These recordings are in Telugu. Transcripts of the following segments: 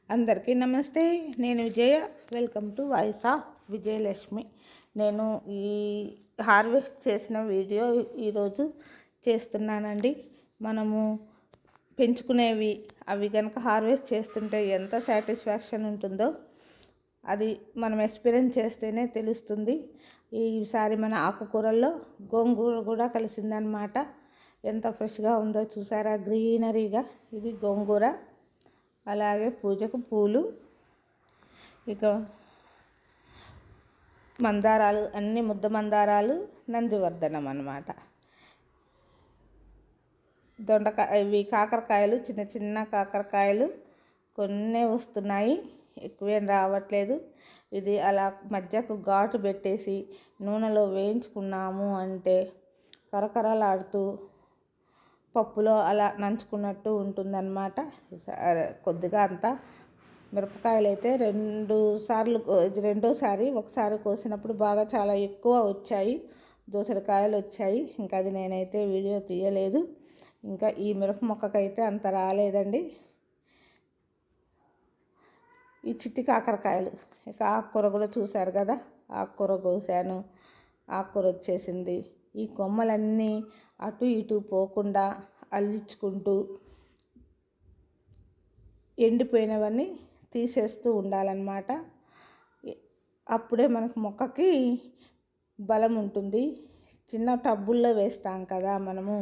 అందరికీ నమస్తే. నేను Vijaya. Welcome to voice of Vijayalakshmi. నేను ఈ హార్వెస్ట్ చేసిన వీడియో ఈరోజు చేస్తున్నానండి. మనము పెంచుకునేవి అవి కనుక హార్వెస్ట్ చేస్తుంటే ఎంత సాటిస్ఫాక్షన్ ఉంటుందో అది మనం ఎక్స్పీరియన్స్ చేస్తేనే తెలుస్తుంది. ఈసారి మన ఆకుకూరల్లో గోంగూర కూడా కలిసిందనమాట. ఎంత ఫ్రెష్గా ఉందో చూసారా, గ్రీనరీగా. ఇది గోంగూర. అలాగే పూజకు పూలు, ఇక మందారాలు, అన్ని ముద్ద మందారాలు, నందివర్ధనం అన్నమాట. దొండకాయ, ఇవి కాకరకాయలు, చిన్న చిన్న కాకరకాయలు కొన్ని వస్తున్నాయి, ఎక్కువేం రావట్లేదు. ఇది అలా మధ్యకు ఘాటు పెట్టేసి నూనెలో వేయించుకున్నాము అంటే కరకరలాడుతూ పప్పులో అలా నంచుకున్నట్టు ఉంటుందన్నమాట. కొద్దిగా అంతా మిరపకాయలు అయితే రెండోసారి ఒకసారి కోసినప్పుడు బాగా చాలా ఎక్కువ వచ్చాయి, దోసకాయలు వచ్చాయి. ఇంకా అది నేనైతే వీడియో తీయలేదు. ఇంకా ఈ మిరప మొక్కకైతే అంత రాలేదండి. ఈ చిట్టి కాకరకాయలు, ఇక ఆకుకూర కూడా చూశారు కదా, ఆకుకూర కోసాను, ఆకుకూర వచ్చేసింది. ఈ కొమ్మలన్నీ అటు ఇటు పోకుండా అల్లించుకుంటూ ఎండిపోయినవన్నీ తీసేస్తూ ఉండాలన్నమాట. అప్పుడే మనకు మొక్కకి బలం ఉంటుంది. చిన్న టబ్బుల్లో వేస్తాం కదా మనము,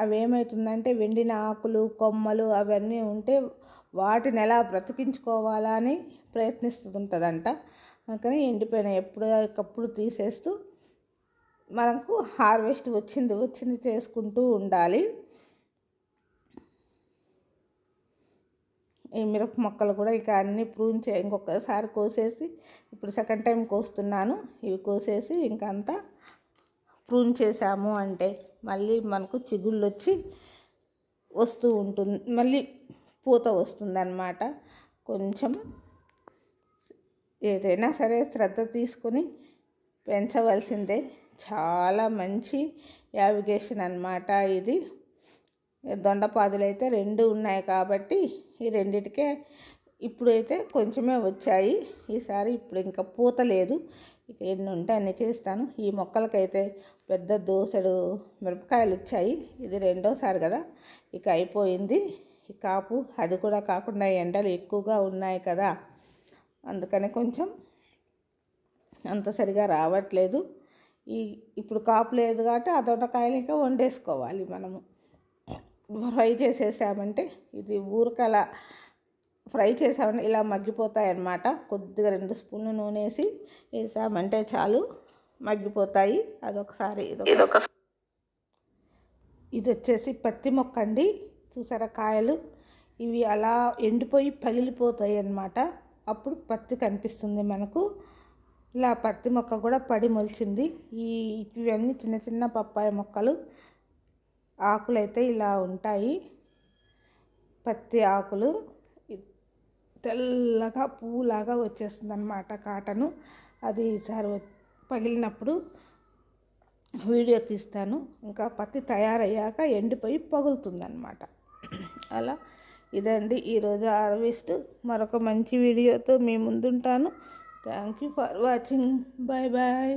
అవి ఏమవుతుందంటే వెండిన ఆకులు, కొమ్మలు అవన్నీ ఉంటే వాటిని ఎలా బ్రతికించుకోవాలా అని ప్రయత్నిస్తుంటుందంట. అందుకని ఎండిపోయిన ఎప్పటికప్పుడు తీసేస్తూ మనకు హార్వెస్ట్ వచ్చింది చేసుకుంటూ ఉండాలి. ఈ మిరప మొక్కలు కూడా ఇక అన్నీ ఇంకొకసారి కోసేసి, ఇప్పుడు సెకండ్ టైం కోస్తున్నాను. ఇవి కోసేసి ఇంకంతా ప్రూన్ చేసాము అంటే మళ్ళీ మనకు చిగుళ్ళు వచ్చి వస్తూ ఉంటుంది, మళ్ళీ పూత వస్తుందన్నమాట. కొంచెం ఏదైనా సరే శ్రద్ధ తీసుకొని పెంచవలసిందే. చాలా మంచి యావిగేషన్ అన్నమాట ఇది. దొండపాదులు అయితే 2 ఉన్నాయి కాబట్టి ఈ రెండిటికే ఇప్పుడైతే కొంచెమే వచ్చాయి. ఈసారి ఇప్పుడు ఇంకా పూత లేదు. ఇక ఎన్ని ఉంటే అన్ని చేస్తాను. ఈ మొక్కలకైతే పెద్ద దోసెడు మిరపకాయలు వచ్చాయి. ఇది రెండోసారి కదా, ఇక అయిపోయింది ఈ కాపు. అది కూడా కాకుండా ఎండలు ఎక్కువగా ఉన్నాయి కదా, అందుకని కొంచెం అంత సరిగా రావట్లేదు. ఇప్పుడు కాపు లేదు కాబట్టి ఆ దొండకాయలు ఇంకా వండేసుకోవాలి మనము. ఫ్రై చేసేసామంటే, ఇది ఊరకలా ఫ్రై చేసామంటే ఇలా మగ్గిపోతాయి అన్నమాట. కొద్దిగా 2 స్పూన్లు నూనె వేసామంటే చాలు, మగ్గిపోతాయి. అదొకసారి ఇది వచ్చేసి పత్తి మొక్క అండి. చూసారా కాయలు, ఇవి అలా ఎండిపోయి పగిలిపోతాయి అన్నమాట. అప్పుడు పత్తి కనిపిస్తుంది మనకు. ఇలా పత్తి మొక్క కూడా పడి మొలిచింది. ఇవన్నీ చిన్న చిన్న పప్పాయ మొక్కలు. ఆకులు అయితే ఇలా ఉంటాయి, పత్తి ఆకులు. తెల్లగా పువ్వులాగా వచ్చేస్తుంది అన్నమాట కాటను. అది ఈసారి పగిలినప్పుడు వీడియో తీస్తాను. ఇంకా పత్తి తయారయ్యాక ఎండిపోయి పగులుతుందన్నమాట. అలా ఇదండి ఈరోజు హార్వెస్ట్. మరొక మంచి వీడియోతో మీ ముందుంటాను. Thank you for watching. Bye bye.